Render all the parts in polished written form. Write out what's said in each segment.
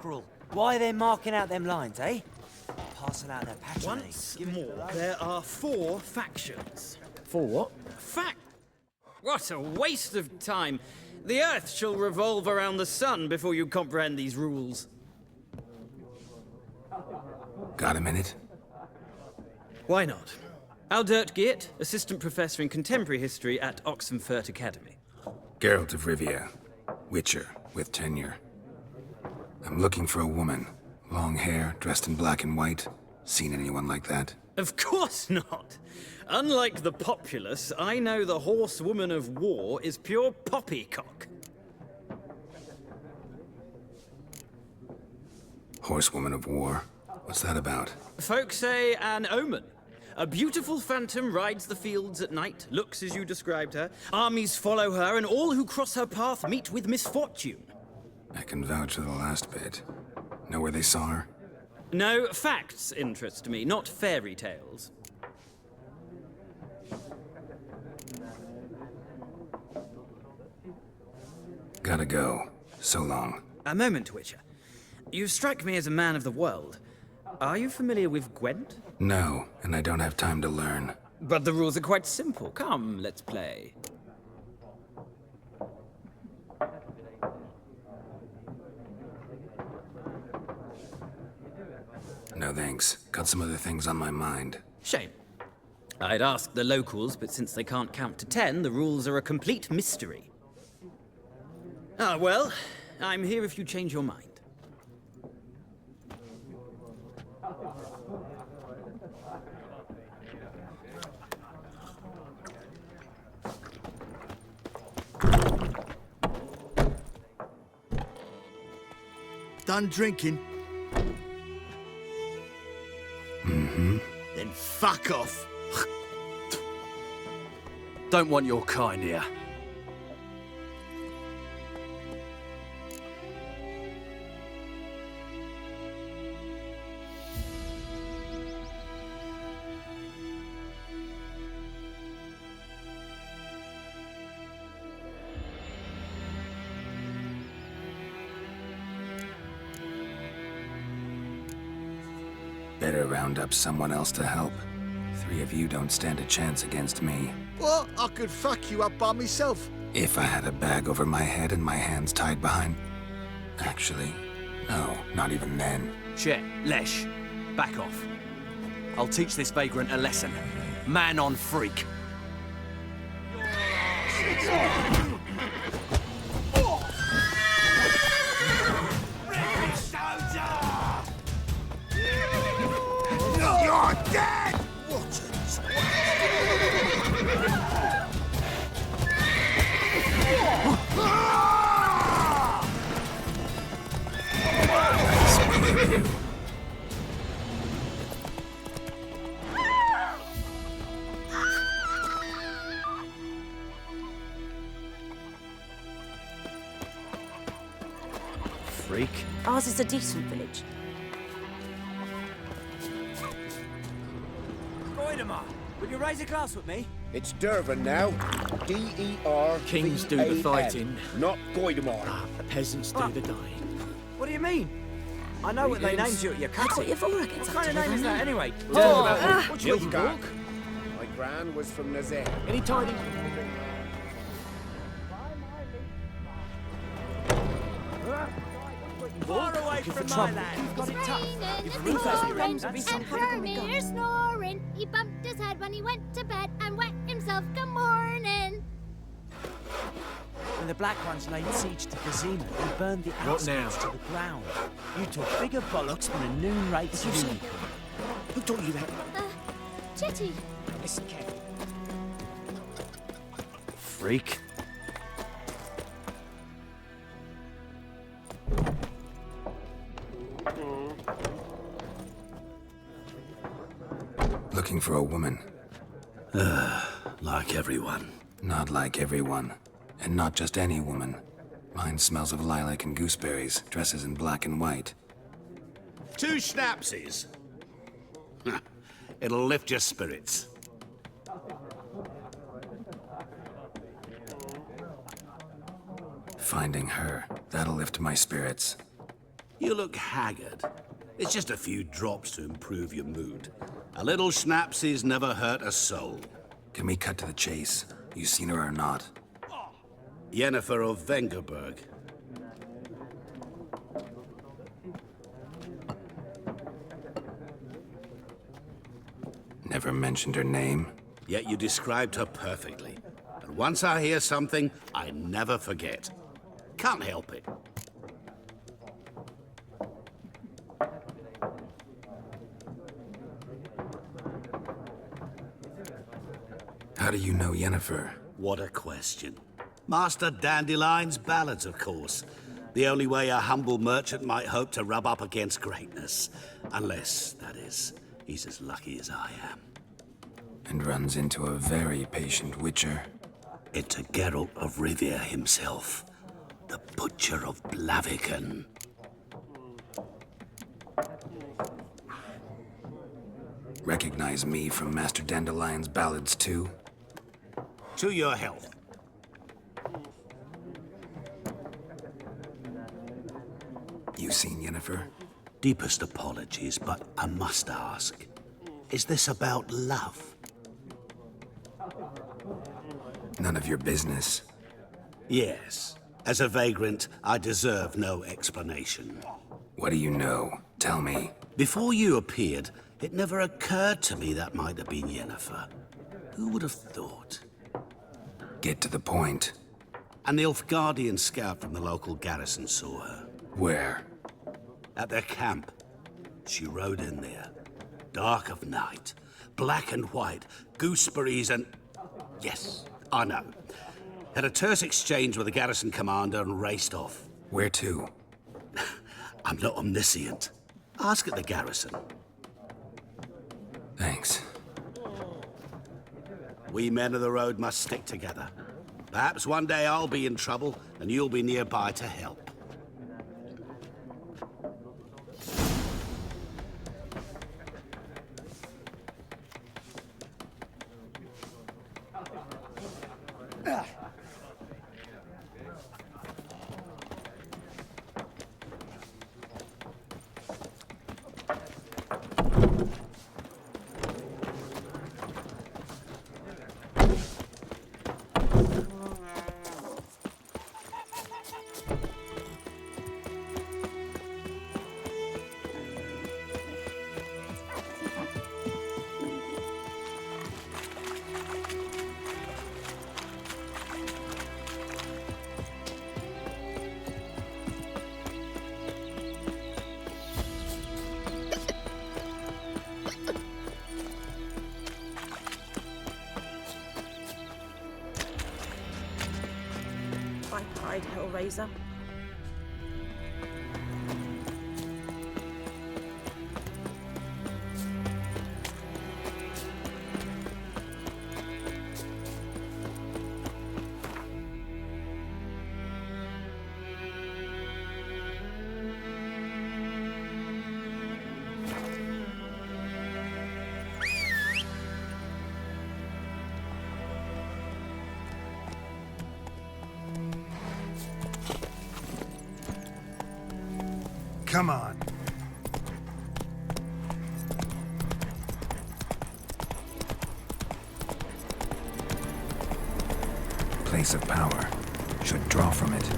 Cruel. Why are they marking out them lines, eh? Passing out their patronage. Once more, there are 4 factions. 4 what? What a waste of time. The Earth shall revolve around the sun before you comprehend these rules. Got a minute? Why not? Aldert Geert, Assistant Professor in Contemporary History at Oxenfurt Academy. Geralt of Rivia, Witcher, with tenure. I'm looking for a woman. Long hair, dressed in black and white. Seen anyone like that? Of course not. Unlike the populace, I know the horsewoman of war is pure poppycock. Horsewoman of war? What's that about? Folk say an omen. A beautiful phantom rides the fields at night, looks as you described her. Armies follow her, and all who cross her path meet with misfortune. I can vouch for the last bit. Know where they saw her? No, facts interest me, not fairy tales. Gotta go. So long. A moment, Witcher. You strike me as a man of the world. Are you familiar with Gwent? No, and I don't have time to learn. But the rules are quite simple. Come, let's play. No thanks. Got some other things on my mind. Shame. I'd ask the locals, but since they can't count to 10, the rules are a complete mystery. Ah, well, I'm here if you change your mind. Done drinking? Mm-hmm. Then fuck off. Don't want your kind here. Better round up someone else to help. 3 of you don't stand a chance against me. What? I could fuck you up by myself. If I had a bag over my head and my hands tied behind... Actually, no, not even then. Shit, Lesh, back off. I'll teach this vagrant a lesson. Man on freak. You're dead! What Freak. Ours is a decent village. Goidemar, will you raise a glass with me? It's Dervan now. D-E-R-V-A-N. Kings do the fighting. Not Goidemar. The peasants do the dying. What do you mean? I know what they named you at your I thought cutting. your Vora gets What up kind to of name is live that anyway? What you Nilfgaard. walk? My gran was from Nazaire. Any tidy? Far away from my land. You've got it tough. You've Raining, refused and to Hermir snoring. He bumped his head when he went to bed and wet himself. Good morning. When the Black Ones laid siege to Kazima, we burned the outskirts to the ground. You took bigger bollocks than a noon rates unicorn. Who told you that? Jetty. Listen, Ken. Freak. Looking for a woman. Like everyone. Not like everyone. And not just any woman. Mine smells of lilac and gooseberries, dresses in black and white. 2 schnapsies. It'll lift your spirits. Finding her, that'll lift my spirits. You look haggard. It's just a few drops to improve your mood. A little schnapsies never hurt a soul. Can we cut to the chase? You seen her or not? Yennefer of Vengerberg. Never mentioned her name. Yet you described her perfectly. And once I hear something, I never forget. Can't help it. How do you know Yennefer? What a question. Master Dandelion's ballads, of course. The only way a humble merchant might hope to rub up against greatness. Unless, that is, he's as lucky as I am. And runs into a very patient witcher. Into Geralt of Rivia himself. The Butcher of Blaviken. Recognize me from Master Dandelion's ballads too? To your health. You seen Yennefer? Deepest apologies, but I must ask. Is this about love? None of your business. Yes. As a vagrant, I deserve no explanation. What do you know? Tell me. Before you appeared, it never occurred to me that might have been Yennefer. Who would have thought? Get to the point. An Nilfgaardian scout from the local garrison saw her. Where? At their camp. She rode in there. Dark of night. Black and white. Gooseberries and... Yes, I know. Had a terse exchange with the garrison commander and raced off. Where to? I'm not omniscient. Ask at the garrison. Thanks. We men of the road must stick together. Perhaps one day I'll be in trouble and you'll be nearby to help. Pied Hellraiser. Come on. Place of power. Should draw from it.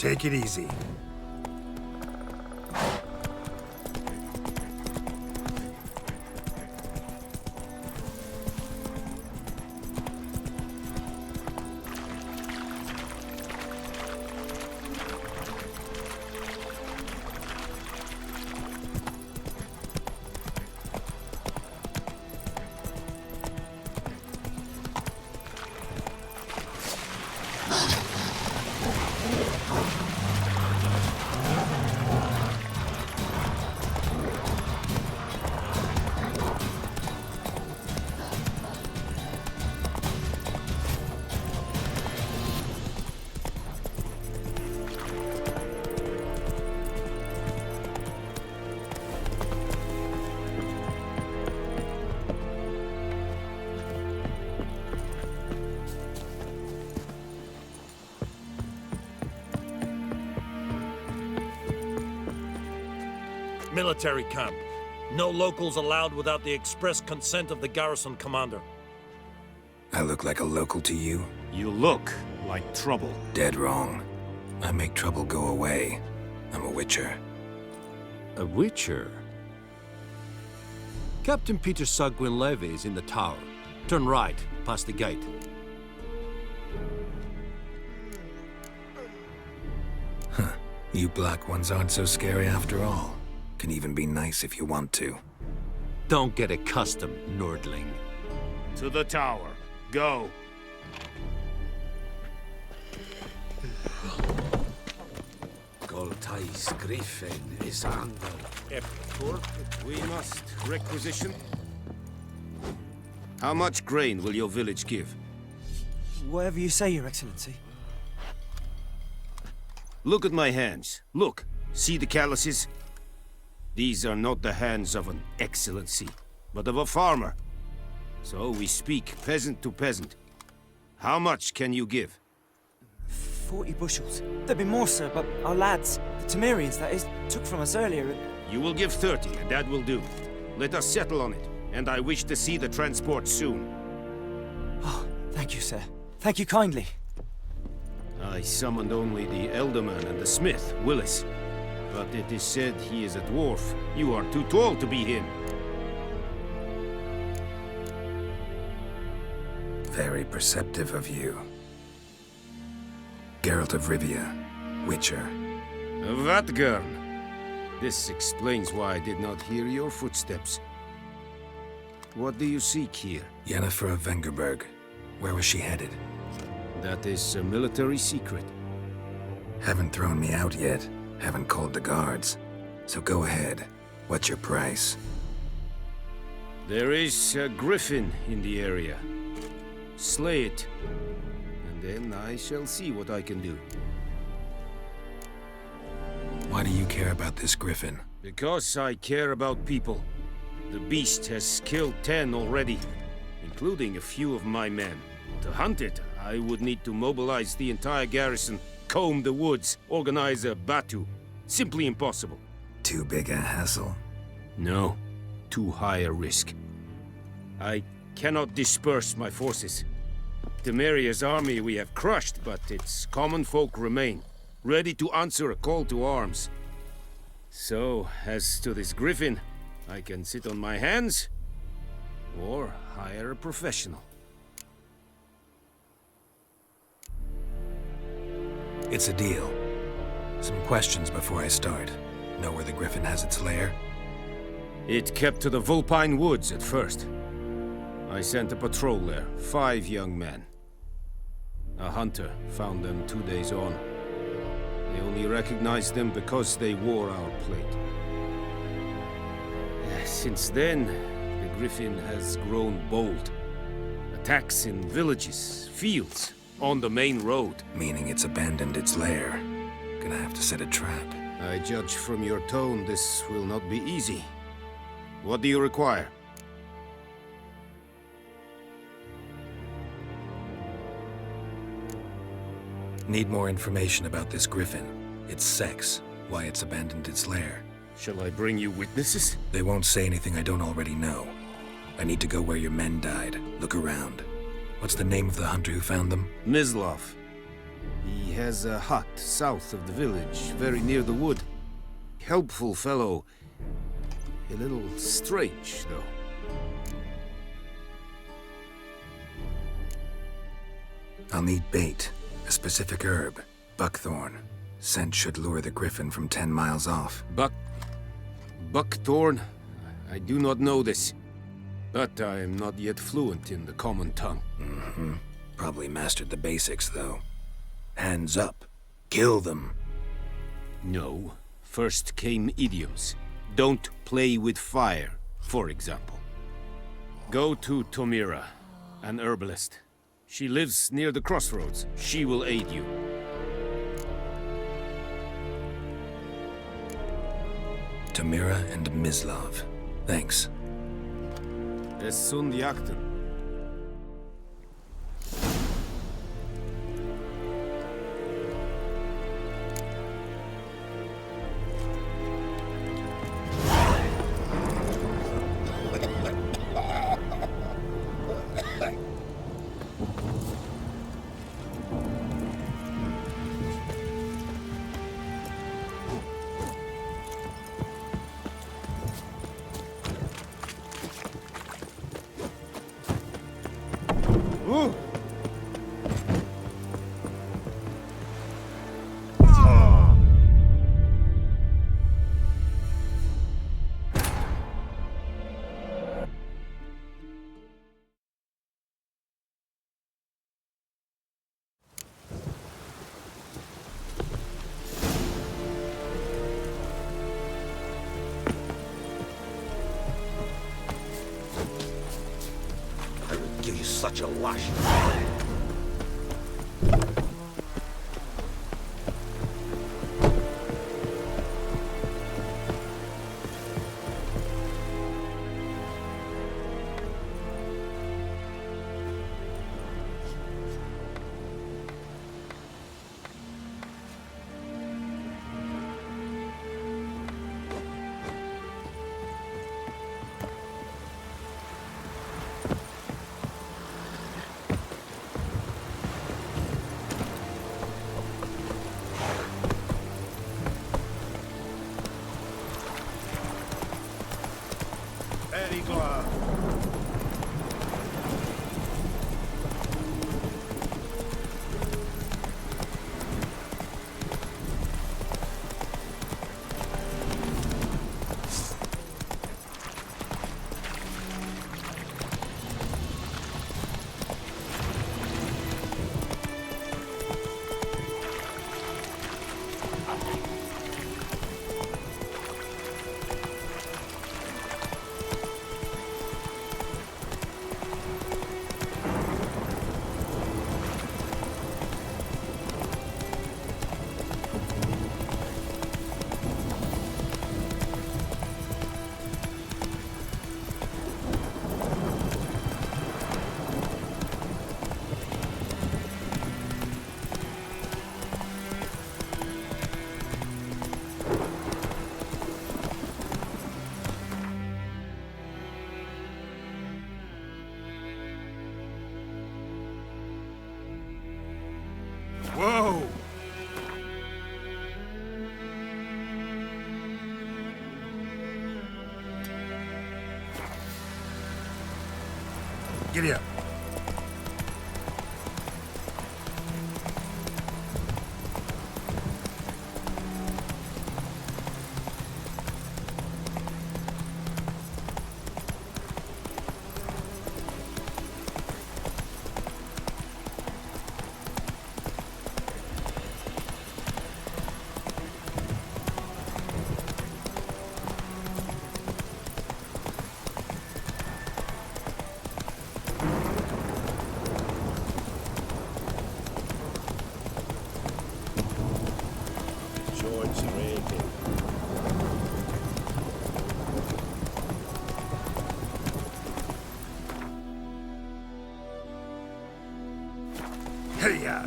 Take it easy. Military camp. No locals allowed without the express consent of the garrison commander. I look like a local to you? You look like trouble. Dead wrong. I make trouble go away. I'm a witcher. A witcher? Captain Peter Sagwin Levy is in the tower. Turn right, past the gate. Huh. You black ones aren't so scary after all. Can even be nice if you want to. Don't get accustomed, Nordling. To the tower. Go. Goltais Griffin is under. Epcor, we must requisition. How much grain will your village give? Whatever you say, Your Excellency. Look at my hands. Look. See the calluses? These are not the hands of an excellency, but of a farmer. So we speak peasant to peasant. How much can you give? 40 bushels. There'd be more, sir, but our lads, the Temerians, that is, took from us earlier and... You will give 30, and that will do. Let us settle on it, and I wish to see the transport soon. Oh, thank you, sir. Thank you kindly. I summoned only the Elderman and the smith, Willis. But it is said he is a dwarf. You are too tall to be him. Very perceptive of you. Geralt of Rivia, Witcher. Vatgern. This explains why I did not hear your footsteps. What do you seek here? Yennefer of Vengerberg. Where was she headed? That is a military secret. Haven't thrown me out yet. Haven't called the guards. So go ahead. What's your price? There is a griffin in the area. Slay it, and then I shall see what I can do. Why do you care about this griffin? Because I care about people. The beast has killed 10 already, including a few of my men. To hunt it, I would need to mobilize the entire garrison, comb the woods, organize a batu. Simply impossible. Too big a hassle? No, too high a risk. I cannot disperse my forces. Temeria's army we have crushed, but its common folk remain, ready to answer a call to arms. So, as to this griffin, I can sit on my hands, or hire a professional. It's a deal. Some questions before I start. Know where the griffin has its lair? It kept to the Vulpine Woods at first. I sent a patrol there, 5 young men. A hunter found them 2 days on. They only recognized them because they wore our plate. Since then, the griffin has grown bold. Attacks in villages, fields, on the main road. Meaning it's abandoned its lair. Gonna have to set a trap. I judge from your tone this will not be easy. What do you require? Need more information about this griffin. Its sex, why it's abandoned its lair. Shall I bring you witnesses? They won't say anything I don't already know. I need to go where your men died. Look around. What's the name of the hunter who found them? Mislov. He has a hut south of the village, very near the wood. Helpful fellow. A little strange, though. I'll need bait, a specific herb, buckthorn. Scent should lure the griffin from 10 miles off. Buckthorn? I do not know this. But I am not yet fluent in the common tongue. Probably mastered the basics, though. Hands up. Kill them. No. First came idioms. Don't play with fire, for example. Go to Tomira, an herbalist. She lives near the crossroads. She will aid you. Tomira and Mislav. Thanks. Es sunt jakten. Give you such a lash. Very glad. Whoa! Giddy up. Hey-ya!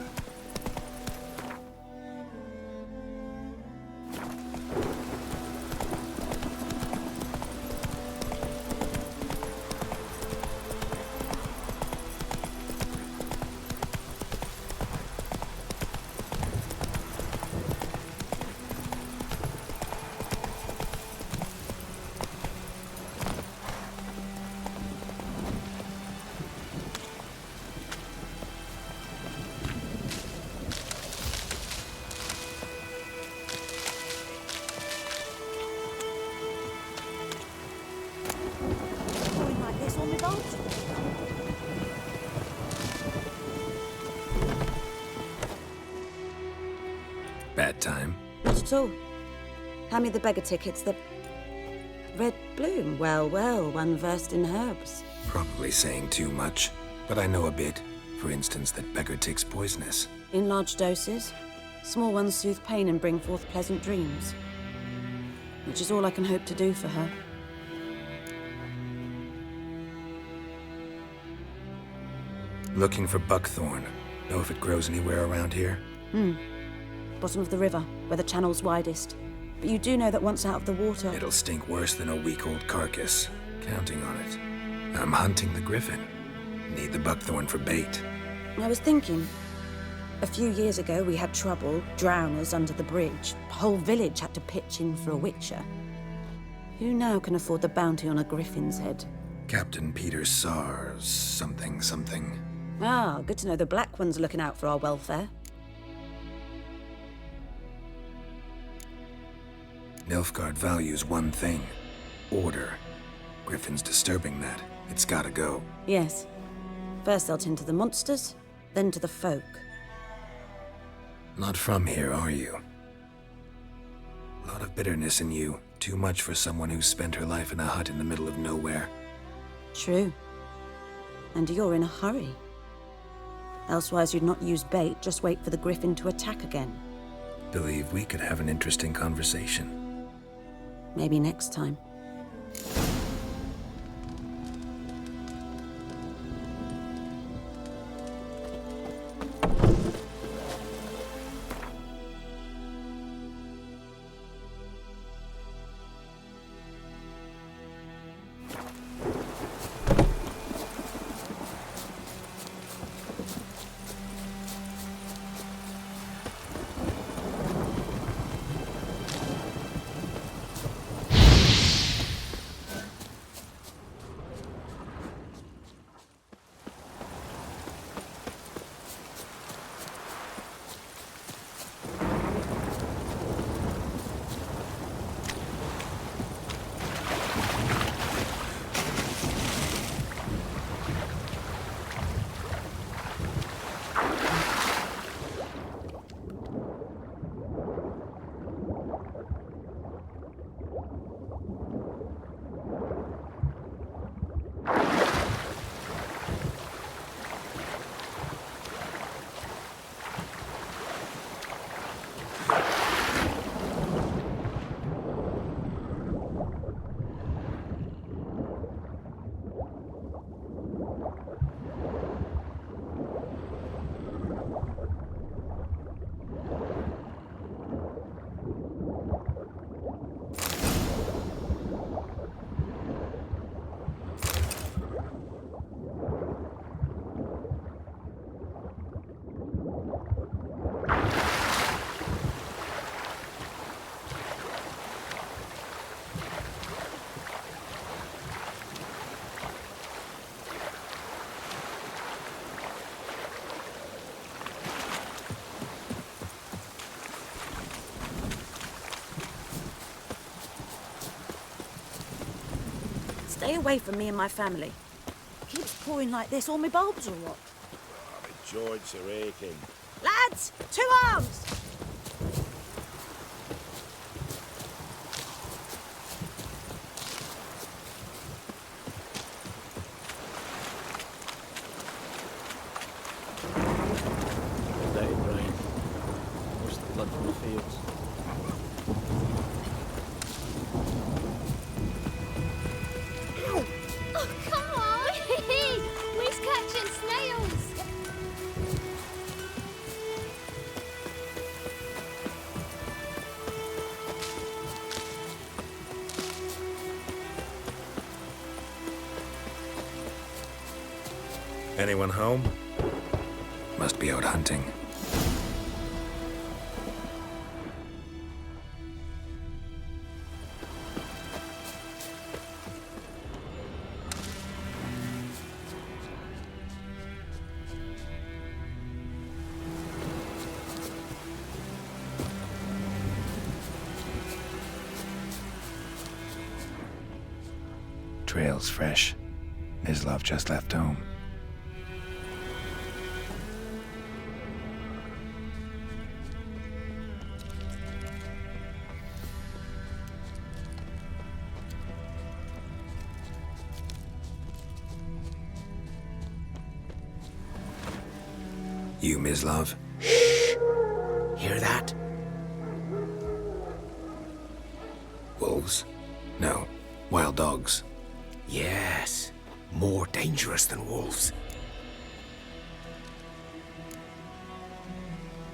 Bad time? Not at all. Hand me the beggar tickets, the red bloom. Well, well, one versed in herbs. Probably saying too much, but I know a bit. For instance, that beggar tick's poisonous. In large doses. Small ones soothe pain and bring forth pleasant dreams. Which is all I can hope to do for her. Looking for buckthorn. Know if it grows anywhere around here? Bottom of the river, where the channel's widest. But you do know that once out of the water... It'll stink worse than a week-old carcass. Counting on it. I'm hunting the griffin. Need the buckthorn for bait. I was thinking... A few years ago, we had trouble, drowners under the bridge. The whole village had to pitch in for a witcher. Who now can afford the bounty on a griffin's head? Captain Peter Sars, something. Ah, good to know the Black One's looking out for our welfare. Nilfgaard values one thing. Order. Griffin's disturbing that. It's gotta go. Yes. First they'll tend to the monsters, then to the folk. Not from here, are you? A lot of bitterness in you. Too much for someone who spent her life in a hut in the middle of nowhere. True. And you're in a hurry. Elsewise you'd not use bait, just wait for the griffin to attack again. Believe we could have an interesting conversation. Maybe next time. Stay away from me and my family. Keeps pouring like this, all my bulbs or what? Oh, my joints are aching. Lads! 2 arms! Day, Brian. Wash the blood from the fields. Oh, come on! We're catching snails! Anyone home? Must be out hunting. Trail's fresh. Nislov just left home. You, Mislav? Hear that? Wolves? No. Wild dogs. Yes. More dangerous than wolves.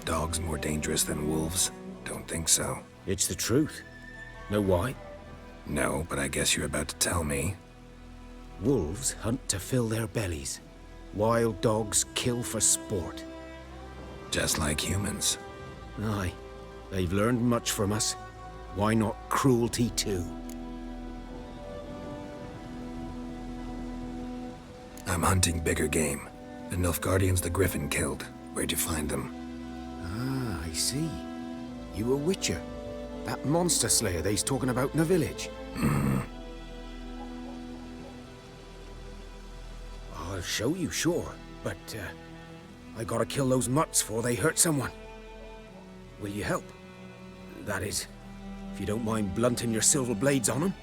Dogs more dangerous than wolves? Don't think so. It's the truth. Know why? No, but I guess you're about to tell me. Wolves hunt to fill their bellies. Wild dogs kill for sport. Just like humans. Aye. They've learned much from us. Why not cruelty too? I'm hunting bigger game. The Nilfgaardians the Griffin killed. Where'd you find them? Ah, I see. You a witcher. That monster slayer they's talking about in the village. Mm-hmm. I'll show you, sure. But, I gotta kill those mutts before they hurt someone. Will you help? That is, if you don't mind blunting your silver blades on them.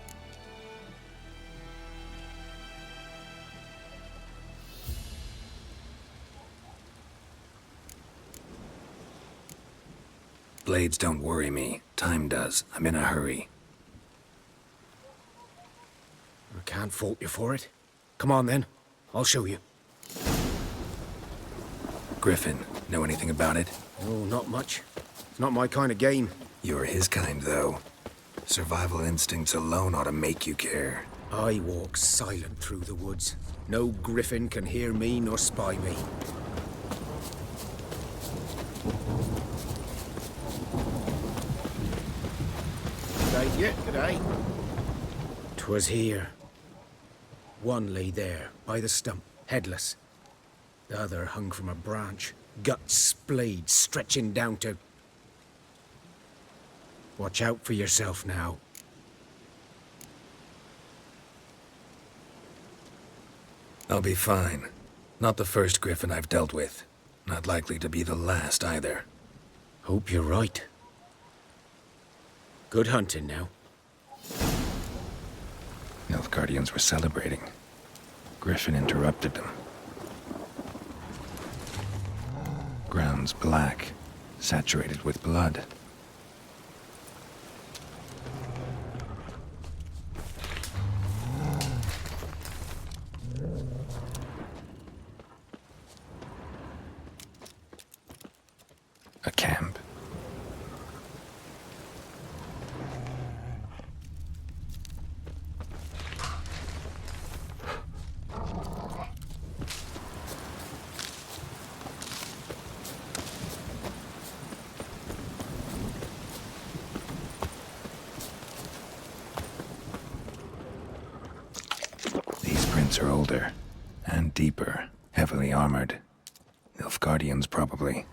Blades don't worry me. Time does. I'm in a hurry. I can't fault you for it. Come on then. I'll show you. Griffin, know anything about it? Oh, not much. It's not my kind of game. You're his kind, though. Survival instincts alone ought to make you care. I walk silent through the woods. No griffin can hear me nor spy me. G'day, yeah, g'day. 'Twas here. One lay there, by the stump, headless. The other hung from a branch, guts splayed, stretching down to... Watch out for yourself now. I'll be fine. Not the first Griffin I've dealt with. Not likely to be the last, either. Hope you're right. Good hunting now. Nilfgaardians were celebrating. Griffin interrupted them. Ground's black, saturated with blood. A camp. These prints are older and deeper, heavily armored. Nilfgaardians, probably.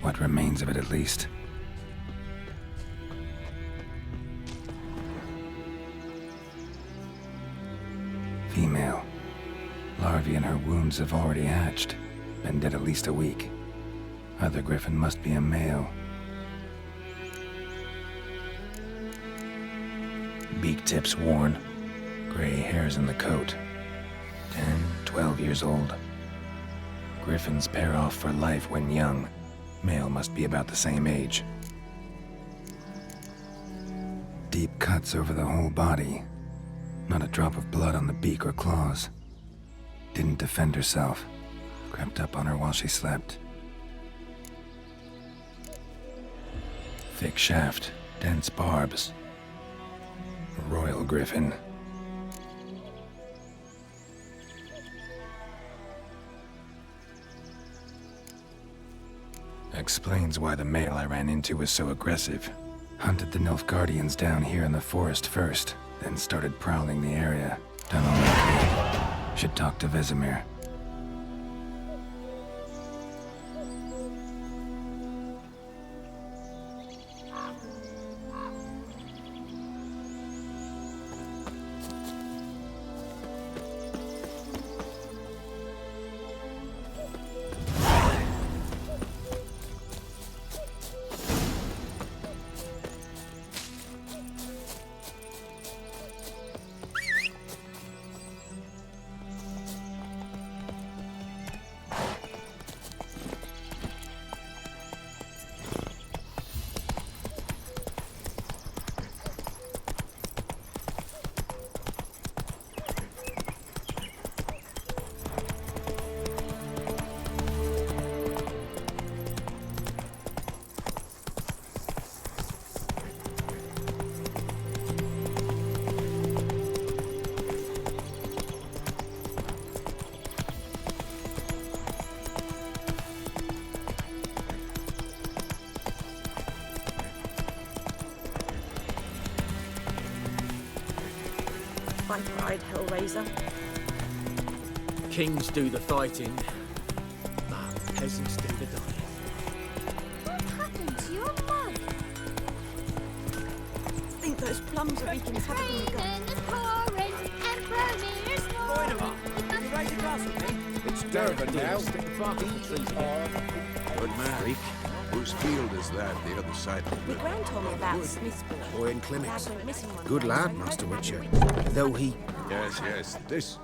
What remains of it, at least. Female. Larvae in her wounds have already hatched. Been dead at least a week. Other griffin must be a male. Beak tips worn. Gray hairs in the coat. 10, 12 years old. Griffins pair off for life when young. Male must be about the same age. Deep cuts over the whole body. Not a drop of blood on the beak or claws. Didn't defend herself. Crept up on her while she slept. Thick shaft, dense barbs. A royal griffin. Explains why the male I ran into was so aggressive. Hunted the Nilfgaardians down here in the forest first, then started prowling the area. Done all I could. Should talk to Vesemir. By pride, Hellraiser. Kings do the fighting, but peasants do the dying. What happened to your mug? I think those plums are wreaking havoc in the garden. Raining, it's pouring, and Bromir's snoring. You ready to cross with me? It's Durban now. Good man. Whose field is that, the other side of the My river? gran told me about Smithsburg. Boy in clinics. Lad went missing one Good day. lad, Master Witcher. Though he... Yes, yes, this.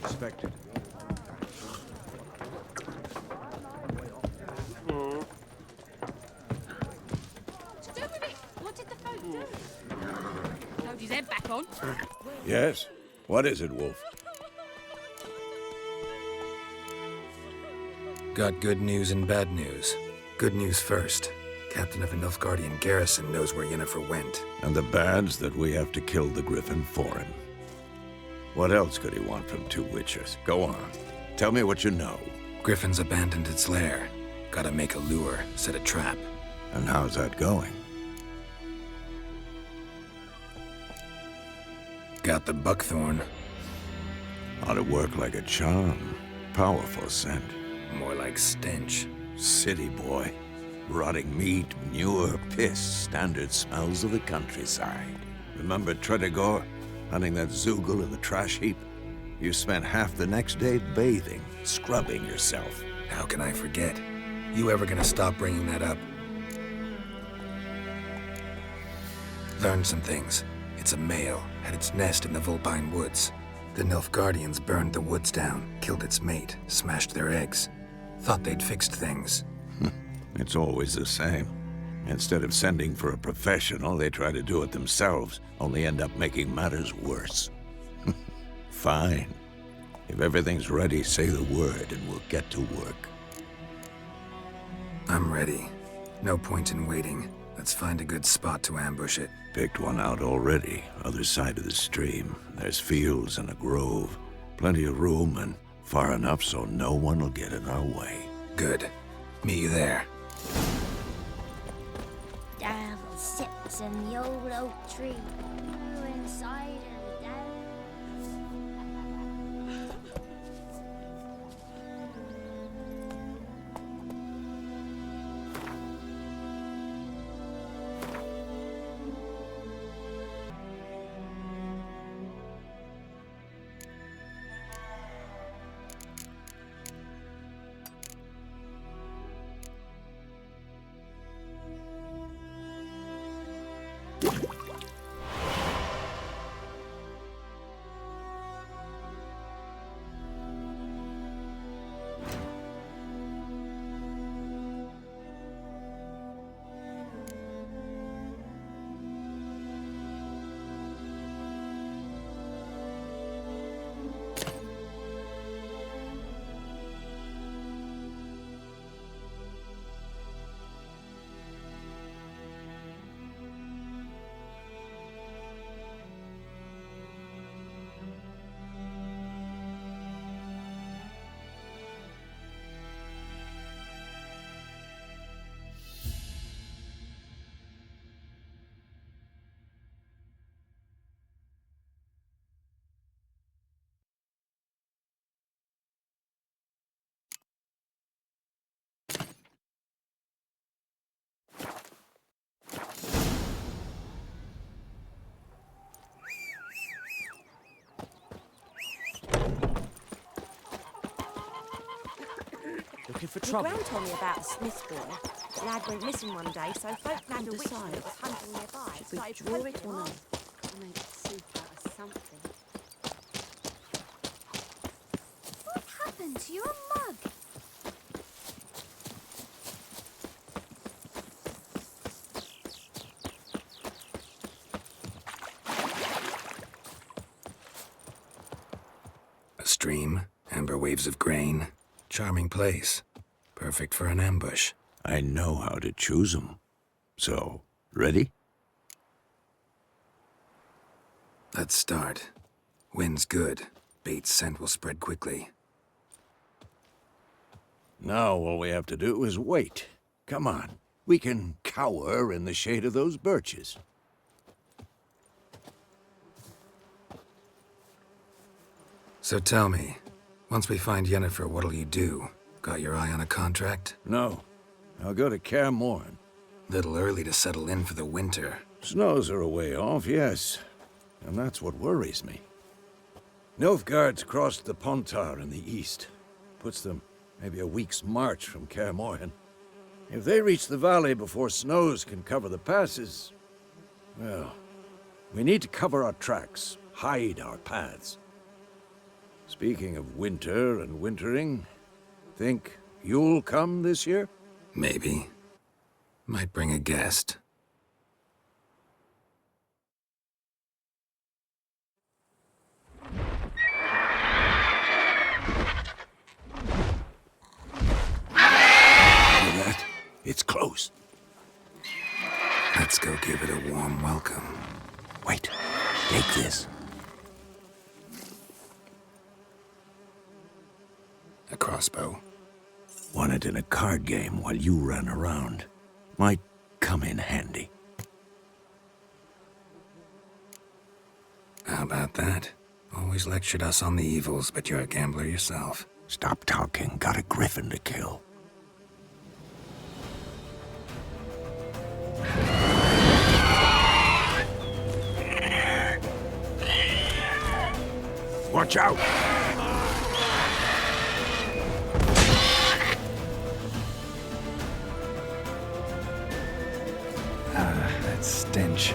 Respected. What's doing it? What did the folk do? Load his head back on. Yes? What is it, Wolf? Got good news and bad news. Good news first. Captain of a Nilfgaardian garrison knows where Yennefer went. And the bad's that we have to kill the Griffin for him. What else could he want from two Witchers? Go on. Tell me what you know. Griffin's abandoned its lair. Gotta make a lure, set a trap. And how's that going? Got the buckthorn. Ought to work like a charm. Powerful scent. More like stench. City boy. Rotting meat, manure, piss, standard smells of the countryside. Remember Tredegor? Hunting that Zoogle in the trash heap? You spent half the next day bathing, scrubbing yourself. How can I forget? You ever gonna stop bringing that up? Learned some things. It's a male, had its nest in the Vulpine Woods. The Nilfgaardians burned the woods down, killed its mate, smashed their eggs. Thought they'd fixed things. It's always the same. Instead of sending for a professional, they try to do it themselves, only end up making matters worse. Fine. If everything's ready, say the word and we'll get to work. I'm ready. No point in waiting. Let's find a good spot to ambush it. Picked one out already, other side of the stream. There's fields and a grove. Plenty of room and far enough so no one will get in our way. Good. Meet you there. Devil sits in the old oak tree. Oh, inside of the devil. Looking for My trouble? gran told me about a Smith boy. The lad went missing one day, so folk found a witch that was hunting nearby. Should we Started draw poking it or him not? off. Make soup out of something. What happened to your mug? A stream, amber waves of grain. Charming place. Perfect for an ambush. I know how to choose 'em. So, ready? Let's start. Wind's good. Bait's scent will spread quickly. Now all we have to do is wait. Come on. We can cower in the shade of those birches. So tell me, once we find Yennefer, what'll you do? Got your eye on a contract? No. I'll go to Kaer Morhen. Little early to settle in for the winter. Snows are a way off, yes. And that's what worries me. Nilfgaard's crossed the Pontar in the east. Puts them maybe a week's march from Kaer Morhen. If they reach the valley before snows can cover the passes, well, we need to cover our tracks, hide our paths. Speaking of winter and wintering, think you'll come this year? Maybe. Might bring a guest. Hear that? It's close. Let's go give it a warm welcome. Wait, take this. A crossbow. Won it in a card game while you ran around. Might come in handy. How about that? Always lectured us on the evils, but you're a gambler yourself. Stop talking. Got a griffin to kill. Watch out! That stench.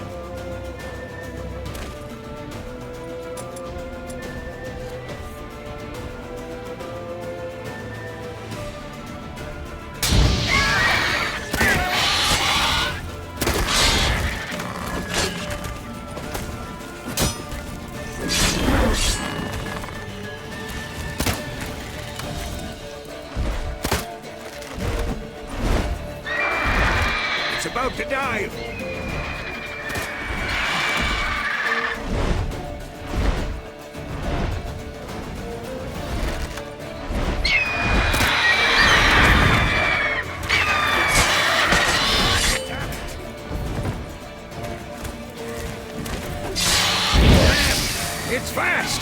It's about to dive! It's fast!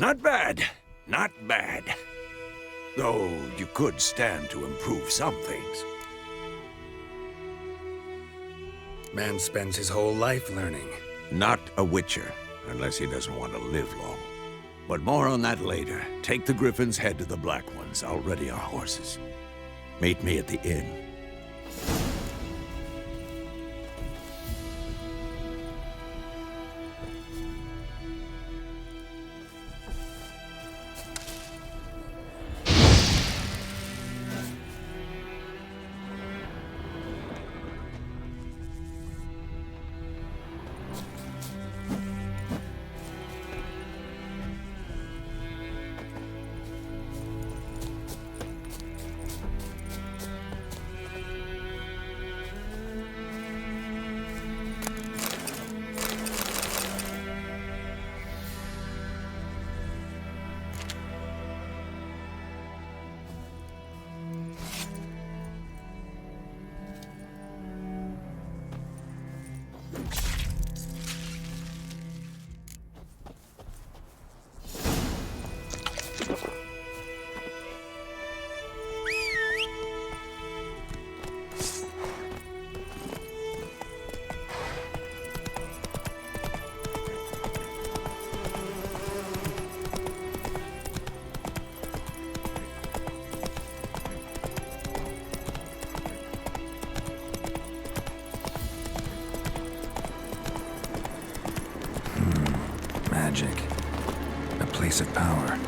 Not bad. Not bad. Though you could stand to improve some things. Man spends his whole life learning. Not a witcher, unless he doesn't want to live long. But more on that later. Take the Griffin's head to the Black Ones. I'll ready our horses. Meet me at the inn. Magic. A place of power.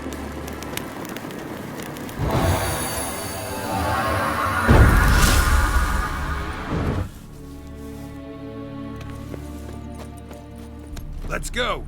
Let's go!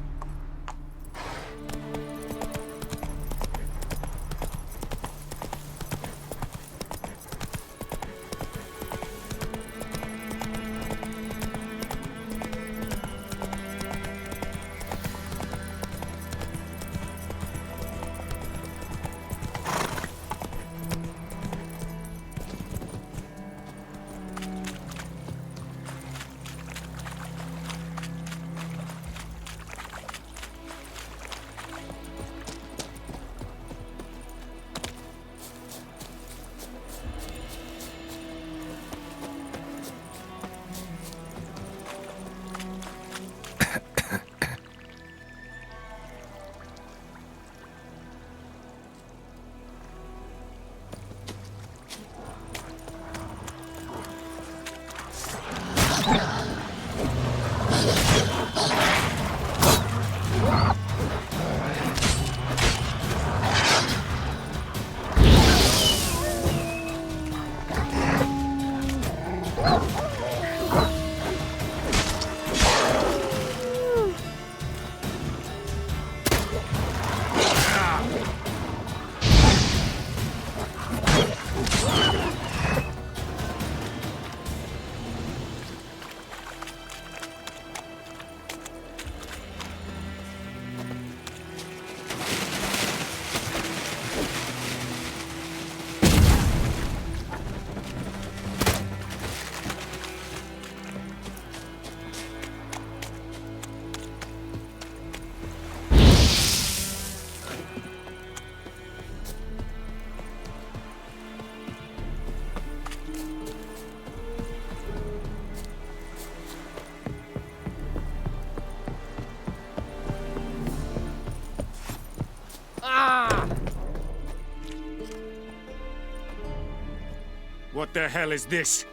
What the hell is this?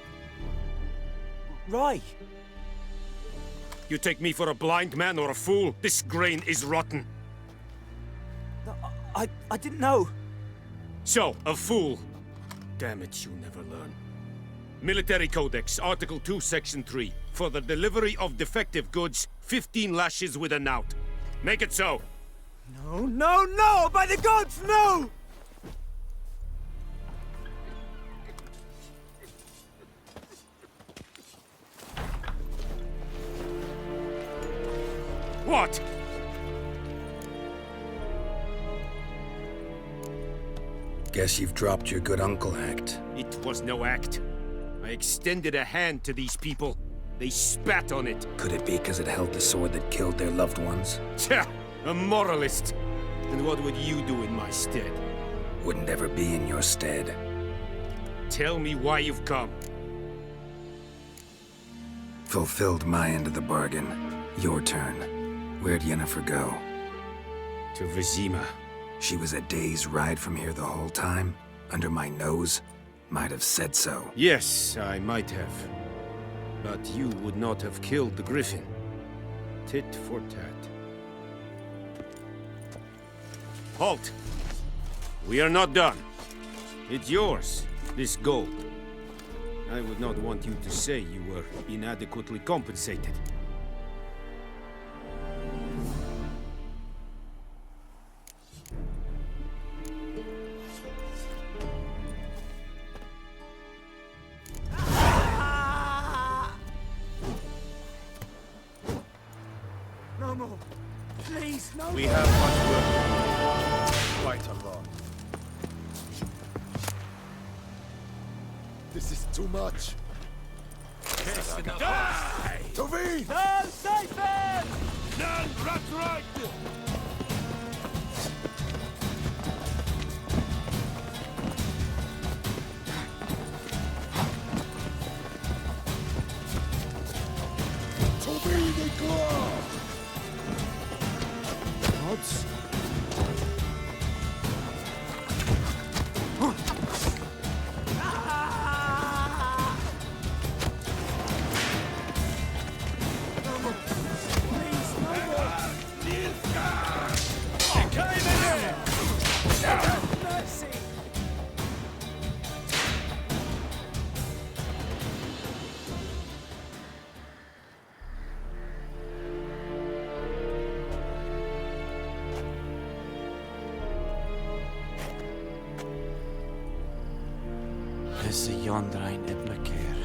Right. You take me for a blind man or a fool? This grain is rotten. I didn't know. So, a fool. Damn it, you never learn. Military Codex, Article 2, Section 3. For the delivery of defective goods, 15 lashes with a knout. Make it so. No, no, no! By the gods, no! What? Guess you've dropped your good uncle act. It was no act. I extended a hand to these people. They spat on it. Could it be because it held the sword that killed their loved ones? Tja, a moralist. And what would you do in my stead? Wouldn't ever be in your stead. Tell me why you've come. Fulfilled my end of the bargain. Your turn. Where'd Yennefer go? To Vizima. She was a day's ride from here the whole time? Under my nose? Might have said so. Yes, I might have. But you would not have killed the griffin. Tit for tat. Halt! We are not done. It's yours, this gold. I would not want you to say you were inadequately compensated. No more. Please, no We more. have much work to do. Quite a lot. This is too much. Die! Tovin! No, Seifen! None, right! Tovin, they go! Odds. Hisse Jondrain et Mekeer.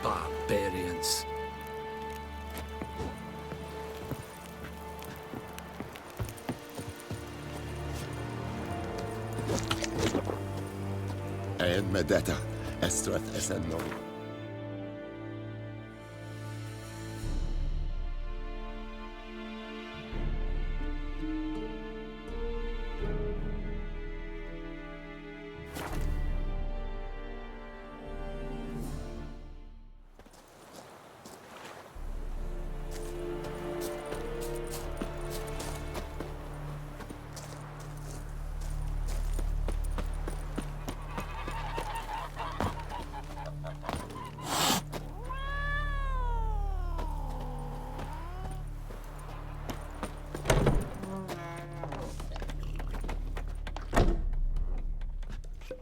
Barbarians. And Medetta, Estrath Esenno.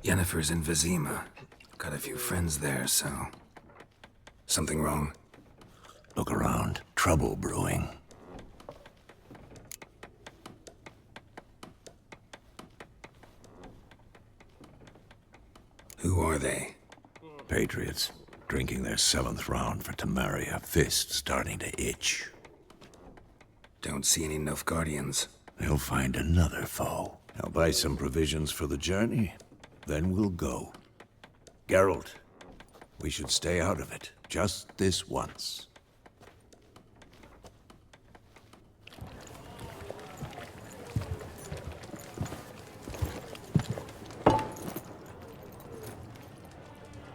Yennefer's in Vizima. Got a few friends there, so... Something wrong? Look around. Trouble brewing. Who are they? Patriots. Drinking their 7th round for Temeria. Fist starting to itch. Don't see any Nilfgaardians. They'll find another foe. I'll buy some provisions for the journey. Then we'll go. Geralt, we should stay out of it. Just this once.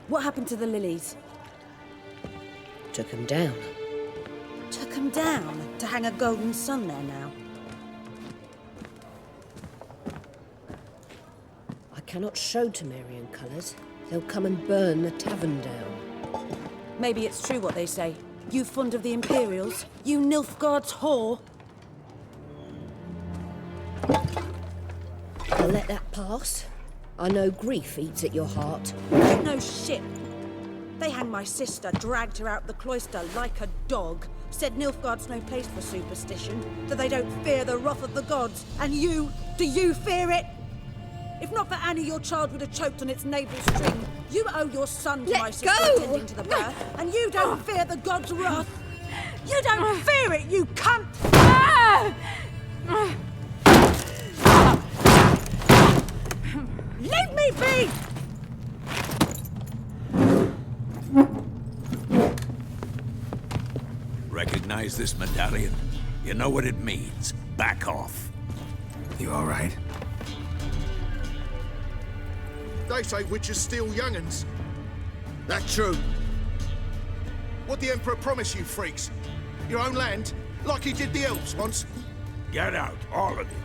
What happened to the lilies? Took him down. Took them down to hang a golden sun there now. I cannot show Temerian colours. They'll come and burn the tavern down. Maybe it's true what they say. You fond of the Imperials? You Nilfgaard's whore? I'll let that pass. I know grief eats at your heart. No shit. They hanged my sister, dragged her out the cloister like a dog. Said Nilfgaard's no place for superstition, that they don't fear the wrath of the gods. And you, do you fear it? If not for Annie, your child would have choked on its navel string. You owe your son to Let my sister go! attending to the birth, and you don't fear the god's wrath. You don't fear it, you cunt! Leave me be! Recognize this medallion? You know what it means. Back off. You all right? They say witches steal young'uns. That true? What the Emperor promised you, freaks? Your own land? Like he did the elves once? Get out, all of you.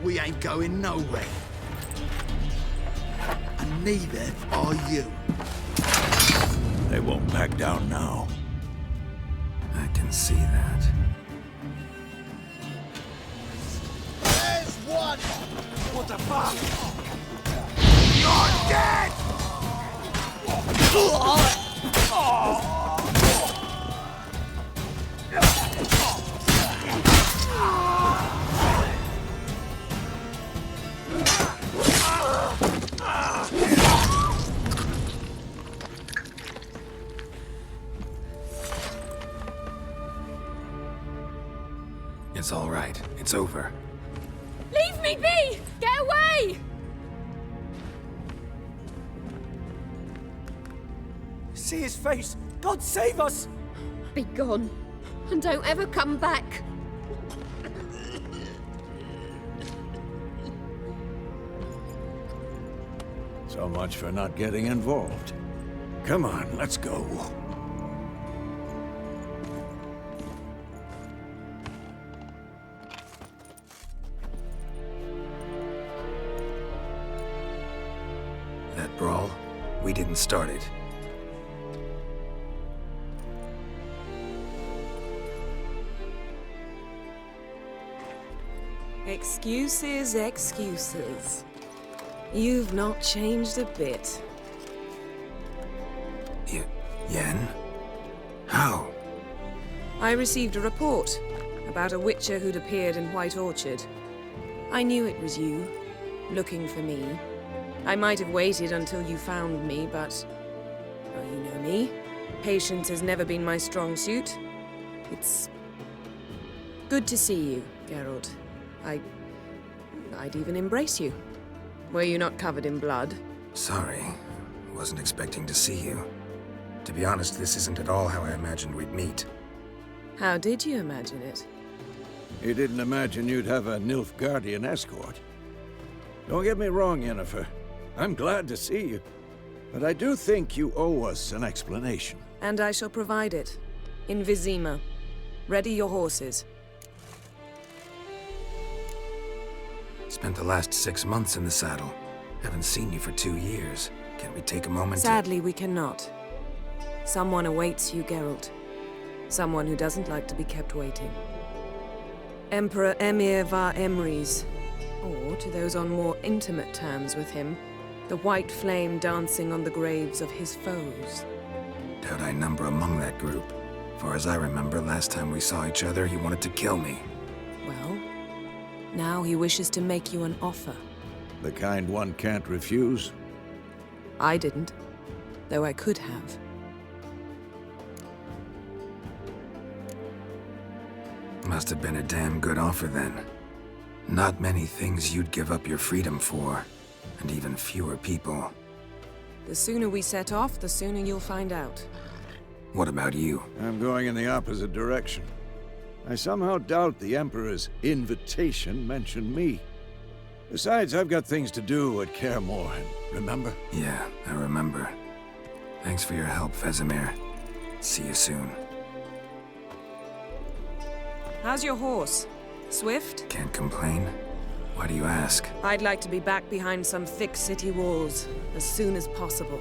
We ain't going nowhere. And neither are you. They won't back down now. I can see that. There's one! What the fuck? You're dead! It's all right. It's over. Leave me be! Get away! See his face! God save us! Be gone. And don't ever come back. So much for not getting involved. Come on, let's go. That brawl, we didn't start it. Excuses, excuses. You've not changed a bit. Yen? How? I received a report about a witcher who'd appeared in White Orchard. I knew it was you, looking for me. I might have waited until you found me, but... well, you know me. Patience has never been my strong suit. It's... good to see you, Geralt. I'd even embrace you. Were you not covered in blood? Sorry. Wasn't expecting to see you. To be honest, this isn't at all how I imagined we'd meet. How did you imagine it? You didn't imagine you'd have a Nilfgaardian escort. Don't get me wrong, Yennefer. I'm glad to see you. But I do think you owe us an explanation. And I shall provide it. In Vizima. Ready your horses. Spent the last 6 months in the saddle. Haven't seen you for 2 years. Can't we take a moment Sadly, we cannot. Someone awaits you, Geralt. Someone who doesn't like to be kept waiting. Emperor Emir var Emrys. Or, to those on more intimate terms with him, the white flame dancing on the graves of his foes. Doubt I number among that group. Far as I remember, last time we saw each other, he wanted to kill me. Well, now he wishes to make you an offer. The kind one can't refuse? I didn't, though I could have. Must have been a damn good offer then. Not many things you'd give up your freedom for, and even fewer people. The sooner we set off, the sooner you'll find out. What about you? I'm going in the opposite direction. I somehow doubt the Emperor's invitation mentioned me. Besides, I've got things to do at Kaer Morhen, remember? Yeah, I remember. Thanks for your help, Vesemir. See you soon. How's your horse? Swift? Can't complain. Why do you ask? I'd like to be back behind some thick city walls as soon as possible.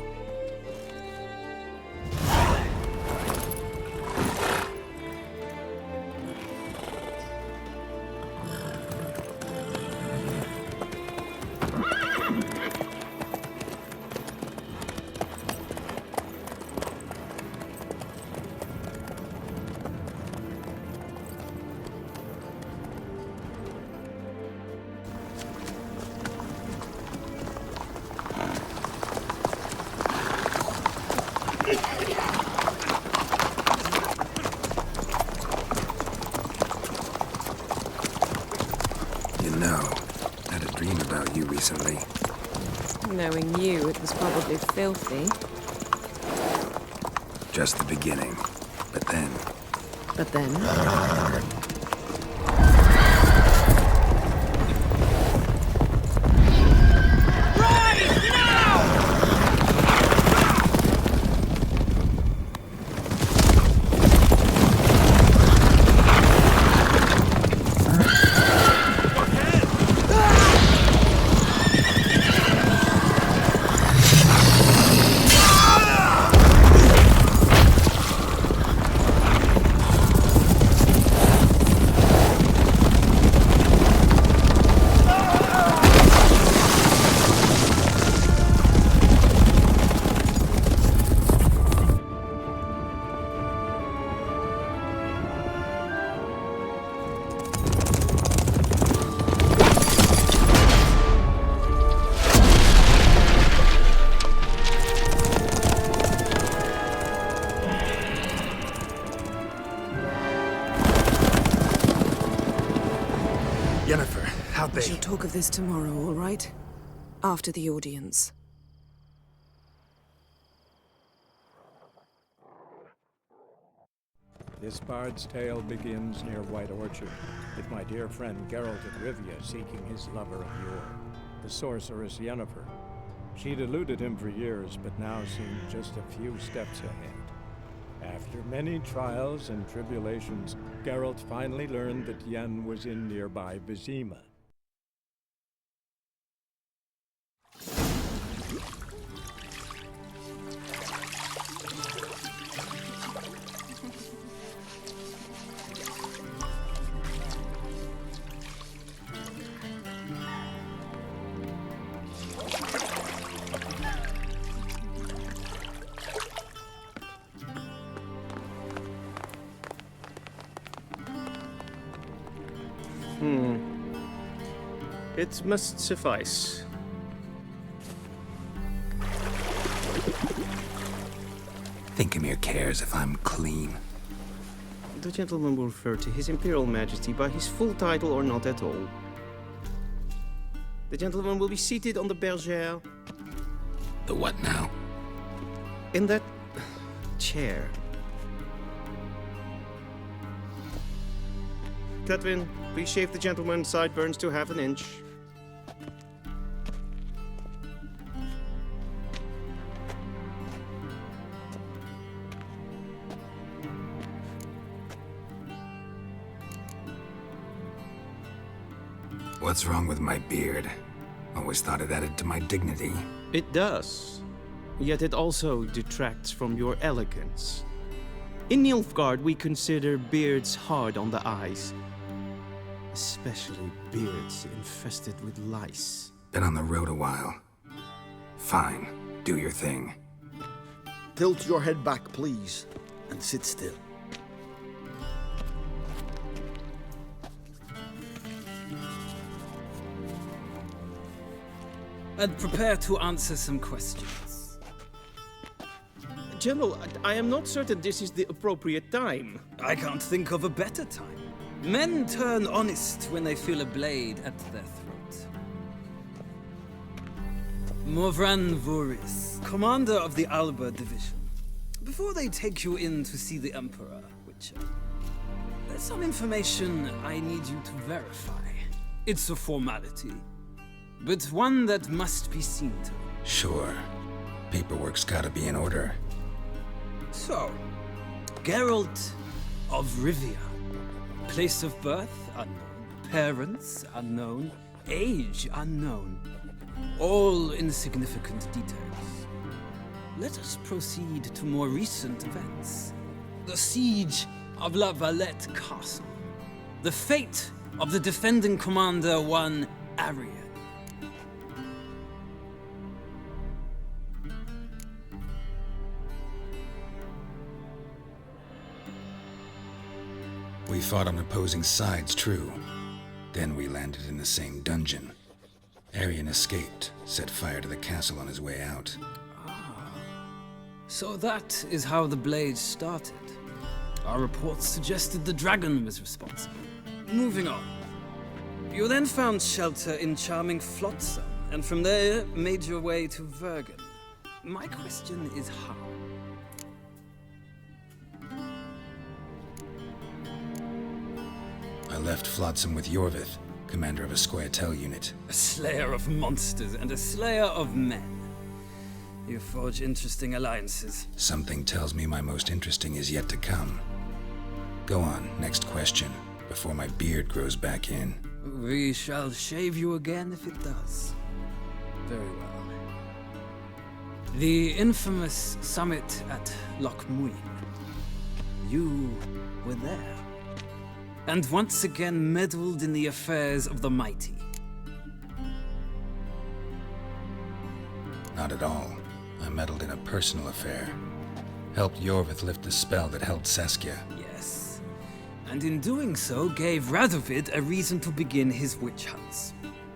dream about you recently. Knowing you, it was probably filthy. Just the beginning. But then... But then? Yennefer, how'd they... We shall talk of this tomorrow, all right? After the audience. This bard's tale begins near White Orchard, with my dear friend Geralt of Rivia seeking his lover of yore, the sorceress Yennefer. She'd eluded him for years, but now seemed just a few steps ahead. After many trials and tribulations, Geralt finally learned that Yen was in nearby Vizima. It must suffice. Thinkamere cares if I'm clean. The gentleman will refer to His Imperial Majesty by his full title or not at all. The gentleman will be seated on the bergère. The what now? In that chair. Catwin, please shave the gentleman's sideburns to half an inch. What's wrong with my beard? Always thought it added to my dignity. It does. Yet it also detracts from your elegance. In Nilfgaard, we consider beards hard on the eyes. Especially beards infested with lice. Been on the road a while. Fine. Do your thing. Tilt your head back, please, and sit still. And prepare to answer some questions. General, I am not certain this is the appropriate time. I can't think of a better time. Men turn honest when they feel a blade at their throat. Morvran Voris, commander of the Alba Division. Before they take you in to see the Emperor, Witcher, there's some information I need you to verify. It's a formality, but one that must be seen to. Sure. Paperwork's gotta be in order. So, Geralt of Rivia. Place of birth unknown. Parents unknown. Age unknown. All insignificant details. Let us proceed to more recent events. The siege of La Valette Castle. The fate of the defending commander, one Arian. We fought on opposing sides, true. Then we landed in the same dungeon. Arian escaped, set fire to the castle on his way out. So that is how the Blade started. Our reports suggested the dragon was responsible. Moving on. You then found shelter in charming Flotsam, and from there made your way to Vergen. My question is how? I left Flotsam with Yorvith, commander of a Squaretel unit. A slayer of monsters and a slayer of men. You forge interesting alliances. Something tells me my most interesting is yet to come. Go on, next question, before my beard grows back in. We shall shave you again if it does. Very well. The infamous summit at Loch Muin. You were there. And once again meddled in the affairs of the mighty. Not at all. I meddled in a personal affair. Helped Yorvith lift the spell that held Saskia. Yes. And in doing so, gave Radovid a reason to begin his witch hunts.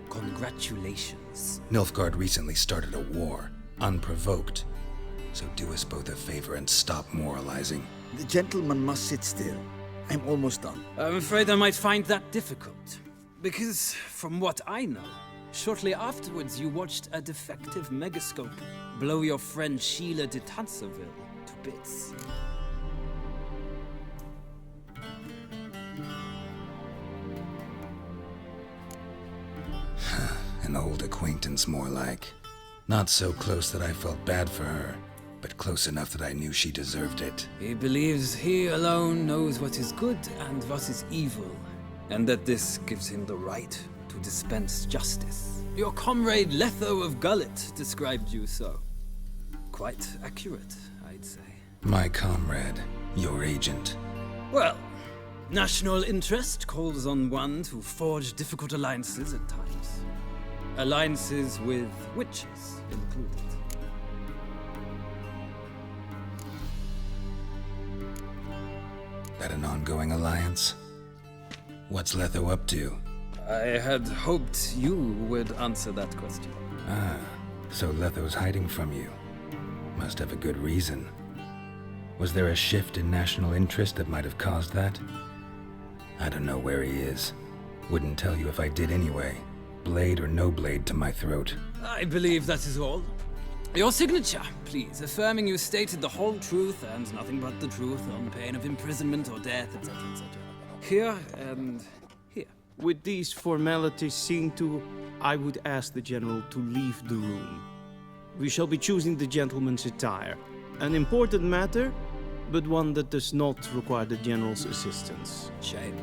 Congratulations. Nilfgaard recently started a war, unprovoked. So do us both a favor and stop moralizing. The gentleman must sit still. I'm almost done. I'm afraid I might find that difficult. Because, from what I know, shortly afterwards you watched a defective megascope blow your friend Sheila de Tanserville to bits. An old acquaintance, more like. Not so close that I felt bad for her, but close enough that I knew she deserved it. He believes he alone knows what is good and what is evil, and that this gives him the right to dispense justice. Your comrade Letho of Gullet described you so. Quite accurate, I'd say. My comrade, your agent. Well, national interest calls on one to forge difficult alliances at times. Alliances with witches included. That an ongoing alliance? What's Letho up to? I had hoped you would answer that question. Ah, so Letho's hiding from you. Must have a good reason. Was there a shift in national interest that might have caused that? I don't know where he is. Wouldn't tell you if I did anyway. Blade or no blade to my throat. I believe that is all. Your signature, please, affirming you stated the whole truth and nothing but the truth on pain of imprisonment or death, etc., etc. Here and here. With these formalities seen to, I would ask the General to leave the room. We shall be choosing the gentleman's attire. An important matter, but one that does not require the General's assistance. Shame.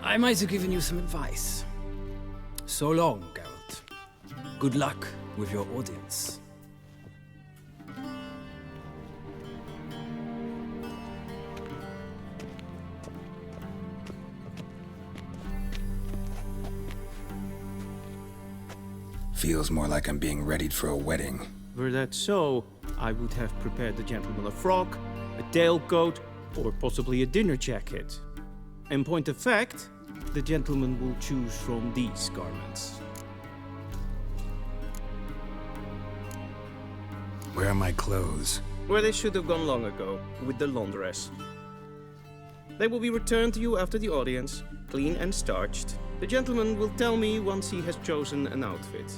I might have given you some advice. So long, Geralt. Good luck with your audience. Feels more like I'm being readied for a wedding. Were that so, I would have prepared the gentleman a frock, a tailcoat, or possibly a dinner jacket. In point of fact, the gentleman will choose from these garments. Where are my clothes? Where they should have gone long ago, with the laundress. They will be returned to you after the audience, clean and starched. The gentleman will tell me once he has chosen an outfit.